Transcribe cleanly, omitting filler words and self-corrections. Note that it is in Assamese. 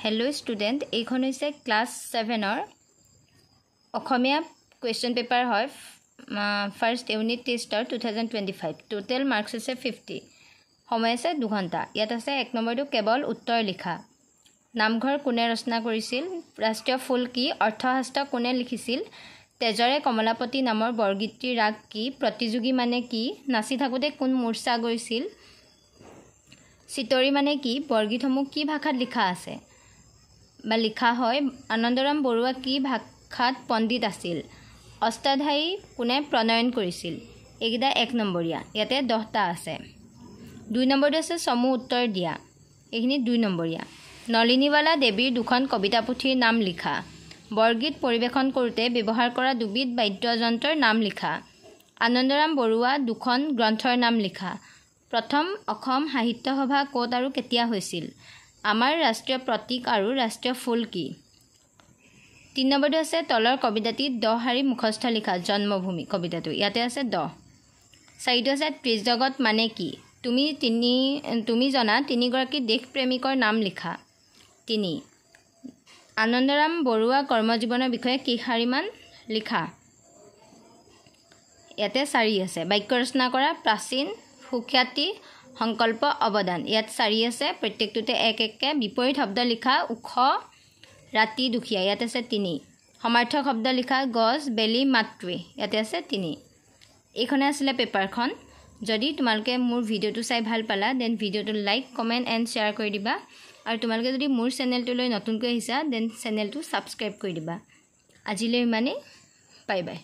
Hello student, এইখন হৈছে ক্লাস 7 ৰ অসমীয়া question paper হয় first unit test 2025 total marks আছে 50 সময় আছে 2 ঘণ্টা ইয়াত আছে এক নম্বৰটো কেৱল উত্তৰ লিখা নামঘৰ কোনে ৰচনা কৰিছিল ৰাষ্ট্ৰীয় ফুল কি অৰ্থশাস্ত্ৰ কোনে লিখিছিল তেজৰে কমলাপতি নামৰ বৰগীতটিৰ ৰাগ কি প্ৰতিযোগী মানে কি নাচি থাকোতে কোন মূৰ্ছা গৈছিল চিতৰি মানে কি বৰগীতসমূহ কি ভাষাত লিখা আছে বা লিখা হয় আনন্দৰাম বৰুৱা কি ভাষাত পণ্ডিত আছিল অষ্টাধ্যায়ী কোনে প্ৰণয়ন কৰিছিল এইকেইটা এক নম্বৰীয়া ইয়াতে 10টা আছে 2 নম্বৰটো আছে সমু উত্তৰ দিয়া এইখিনি 2 নম্বৰীয়া নলিনীৱালা দেৱীৰ দুখন কবিতা পুথিৰ নাম লিখা বৰগীত পৰিবেশন কৰোঁতে ব্যৱহাৰ কৰা দুবিধ বাদ্যযন্ত্ৰৰ নাম লিখা আনন্দৰাম বৰুৱা দুখন গ্ৰন্থৰ নাম লিখা প্ৰথম অসম সাহিত্য সভা ক'ত আৰু কেতিয়া হৈছিল আমাৰ ৰাষ্ট্ৰীয় প্ৰতীক আৰু ৰাষ্ট্ৰীয় ফুল কি 3 নম্বৰটো আছে তলৰ কবিতাটি 10 শাৰী মুখস্থ লিখা জন্মভূমি কবিতাটো ইয়াতে আছে 10 চাৰিটো আছে ত্ৰিজগত মানে কি তুমি জনা তিনিগৰাকী দেশপ্ৰেমিকৰ নাম লিখা 3 আনন্দৰাম বৰুৱা কৰ্মজীৱনৰ বিষয়ে কেইশাৰীমান লিখা ইয়াতে 4 আছে বাক্য ৰচনা কৰা প্ৰাচীন সুখ্যাতি সংকল্প অৱদান ইয়াত 4 আছে প্ৰত্যেকটোতে এক এককে বিপৰীত শব্দ লিখা উখ ৰাতি দুখিয়া ইয়াত আছে 3 সমাৰ্থক শব্দ লিখা গছ বেলি মাতৃ ইয়াতে আছে 3 এইখনে আছিল পেপাৰখন যদি তোমালোকে মোৰ ভিডিওটো চাই ভাল পালা দেন ভিডিওটো লাইক কমেন্ট এণ্ড শ্বেয়াৰ কৰি দিবা আৰু তোমালোকে যদি মোৰ চেনেলটোলৈ নতুনকৈ আহিছা দেন চেনেলটো সাবস্ক্ৰাইব কৰি দিবা আজিলৈ ইমানেই বাই বাই